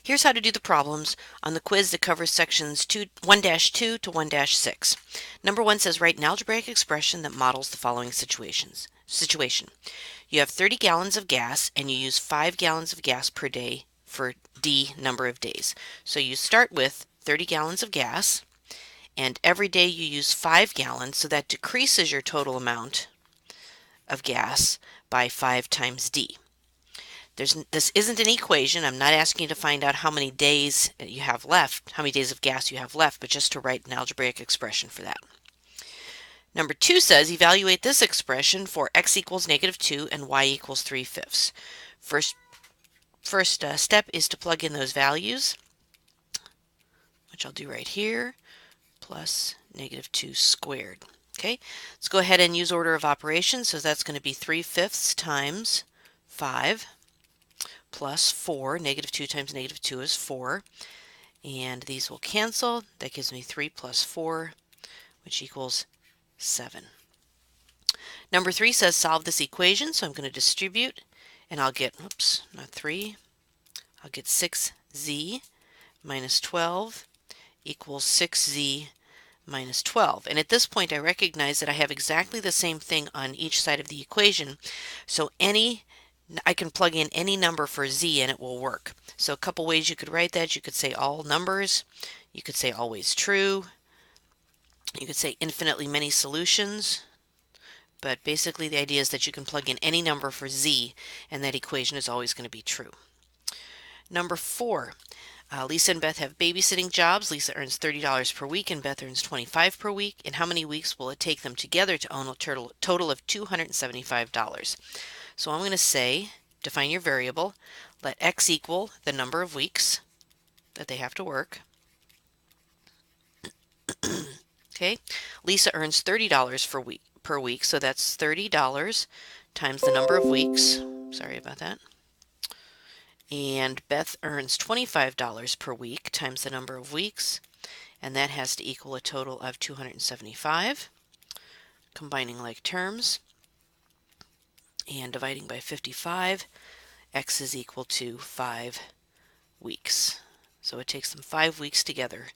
Here's how to do the problems on the quiz that covers sections 1-2 to 1-6. Number 1 says write an algebraic expression that models the following situation. You have 30 gallons of gas and you use 5 gallons of gas per day for D number of days. So you start with 30 gallons of gas and every day you use 5 gallons, so that decreases your total amount of gas by 5 times D. This isn't an equation. I'm not asking you to find out how many days you have left, how many days of gas you have left, but just to write an algebraic expression for that. Number 2 says evaluate this expression for x equals -2 and y equals 3/5. First step is to plug in those values, which I'll do right here, plus -2 squared. Okay, let's go ahead and use order of operations. So that's going to be 3/5 times 5 plus 4. -2 times -2 is 4. And these will cancel. That gives me 3 plus 4, which equals 7. Number 3 says solve this equation. So I'm going to distribute, and I'll get, oops, not 3. I'll get 6z minus 12 equals 6z minus 12. And at this point, I recognize that I have exactly the same thing on each side of the equation. So I can plug in any number for z and it will work. So a couple ways you could write that. You could say all numbers. You could say always true. You could say infinitely many solutions. But basically the idea is that you can plug in any number for z and that equation is always going to be true. Number 4. Lisa and Beth have babysitting jobs. Lisa earns $30 per week and Beth earns $25 per week. In how many weeks will it take them together to own a total of $275? So I'm going to say, define your variable, let x equal the number of weeks that they have to work. Okay, Lisa earns $30 per week, so that's $30 times the number of weeks. Sorry about that. And Beth earns $25 per week times the number of weeks, and that has to equal a total of $275. Combining like terms and dividing by 55, x is equal to 5 weeks. So it takes them 5 weeks together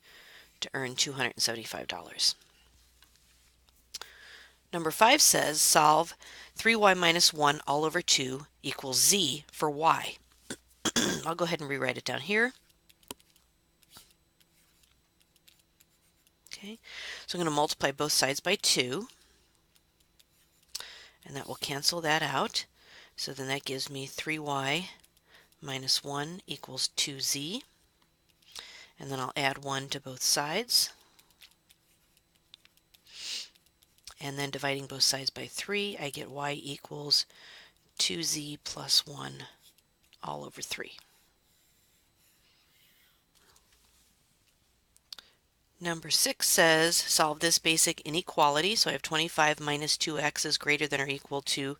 to earn $275. Number 5 says solve 3y minus 1 all over 2 equals z for y. I'll go ahead and rewrite it down here. Okay, so I'm going to multiply both sides by 2, and that will cancel that out. So then that gives me 3y minus 1 equals 2z, and then I'll add 1 to both sides, and then dividing both sides by 3, I get y equals 2z plus 1 all over 3. Number 6 says solve this basic inequality. So I have 25 minus 2x is greater than or equal to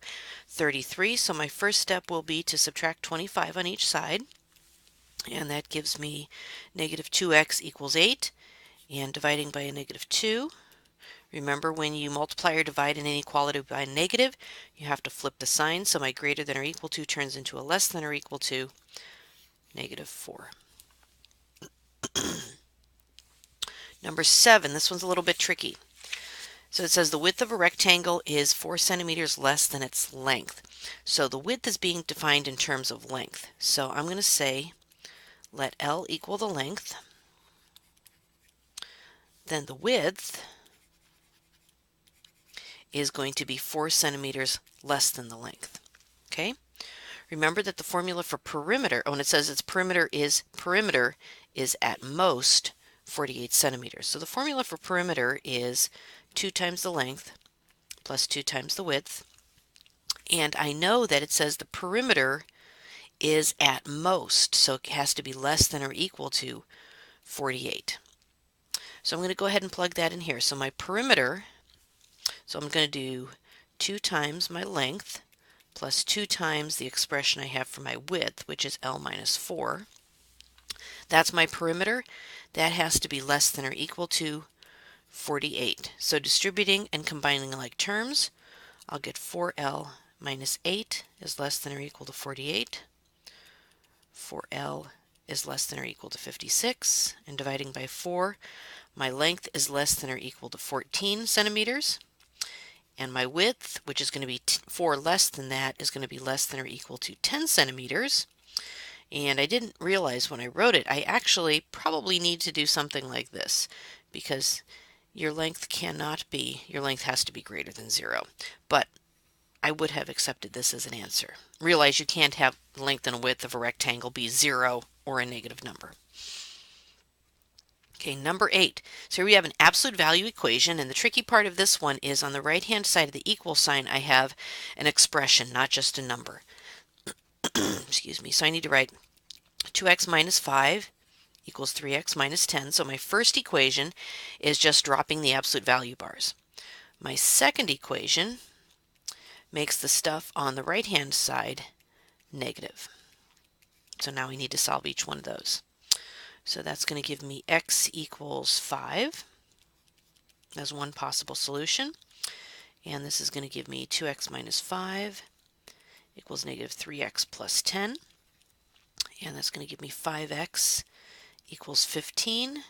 33. So my first step will be to subtract 25 on each side. And that gives me -2x equals 8. And dividing by a -2. Remember, when you multiply or divide an inequality by a negative, you have to flip the sign. So my greater than or equal to turns into a less than or equal to -4. Number 7, this one's a little bit tricky. So it says the width of a rectangle is 4 centimeters less than its length. So the width is being defined in terms of length. So I'm going to say let L equal the length. Then the width is going to be 4 centimeters less than the length. Okay? Remember that the formula for perimeter, when it says its perimeter is at most 48 centimeters. So the formula for perimeter is 2 times the length plus 2 times the width. And I know that it says the perimeter is at most, so it has to be less than or equal to 48. So I'm going to go ahead and plug that in here. So my perimeter, so I'm going to do 2 times my length plus 2 times the expression I have for my width, which is L minus 4. That's my perimeter. That has to be less than or equal to 48. So distributing and combining like terms, I'll get 4L minus 8 is less than or equal to 48. 4L is less than or equal to 56, and dividing by 4, my length is less than or equal to 14 centimeters, and my width, which is going to be 4 less than that, is going to be less than or equal to 10 centimeters. And I didn't realize when I wrote it, I actually probably need to do something like this, because your length has to be greater than 0. But I would have accepted this as an answer. Realize you can't have length and width of a rectangle be 0 or a negative number. Okay, number 8. So here we have an absolute value equation, and the tricky part of this one is on the right-hand side of the equal sign, I have an expression, not just a number. Excuse me. So I need to write 2x minus 5 equals 3x minus 10. So my first equation is just dropping the absolute value bars. My second equation makes the stuff on the right-hand side negative. So now we need to solve each one of those. So that's going to give me x equals 5 as one possible solution. And this is going to give me 2x minus 5 equals negative 3x plus 10. And that's going to give me 5x equals 15,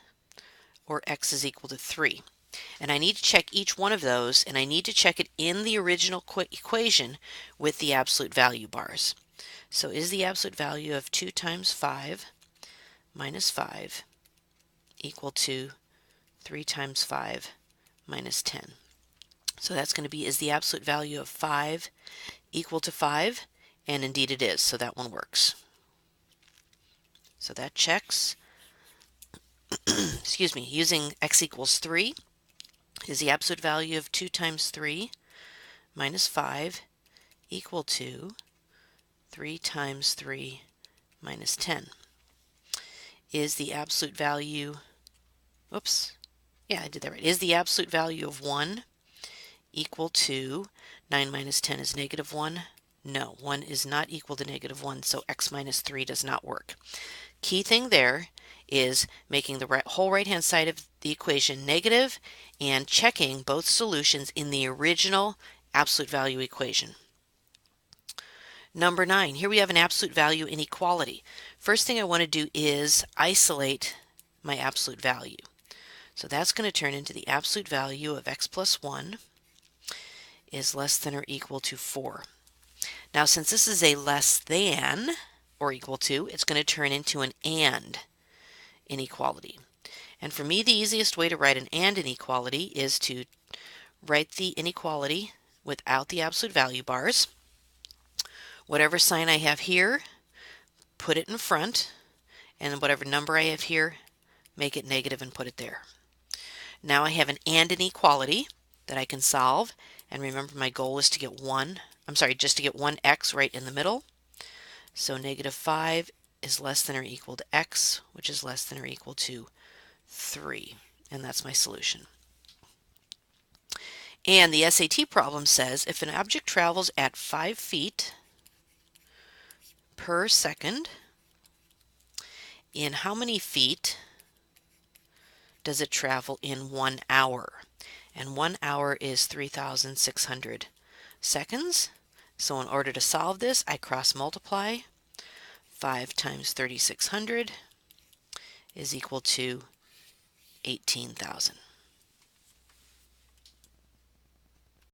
or x is equal to 3. And I need to check each one of those, and I need to check it in the original equation with the absolute value bars. So is the absolute value of 2 times 5 minus 5 equal to 3 times 5 minus 10? So that's going to be, is the absolute value of 5 equal to 5? And indeed it is, so that one works. So that checks. Excuse me, using x equals 3, is the absolute value of 2 times 3 minus 5 equal to 3 times 3 minus 10? Is the absolute value, oops, yeah, I did that right. Is the absolute value of 1 equal to 9 minus 10 is negative 1? No, 1 is not equal to negative 1, so x minus 3 does not work. Key thing there is making the whole right-hand side of the equation negative and checking both solutions in the original absolute value equation. Number 9, here we have an absolute value inequality. First thing I want to do is isolate my absolute value. So that's going to turn into the absolute value of x plus 1 is less than or equal to 4. Now since this is a less than or equal to, it's going to turn into an and inequality. And for me, the easiest way to write an and inequality is to write the inequality without the absolute value bars. Whatever sign I have here, put it in front, and whatever number I have here, make it negative and put it there. Now I have an and inequality that I can solve, and remember my goal is to get just to get one x right in the middle. So negative 5 is less than or equal to x, which is less than or equal to 3. And that's my solution. And the SAT problem says if an object travels at 5 feet per second, in how many feet does it travel in 1 hour? And 1 hour is 3,600 seconds. So in order to solve this, I cross multiply. 5 times 3,600 is equal to 18,000.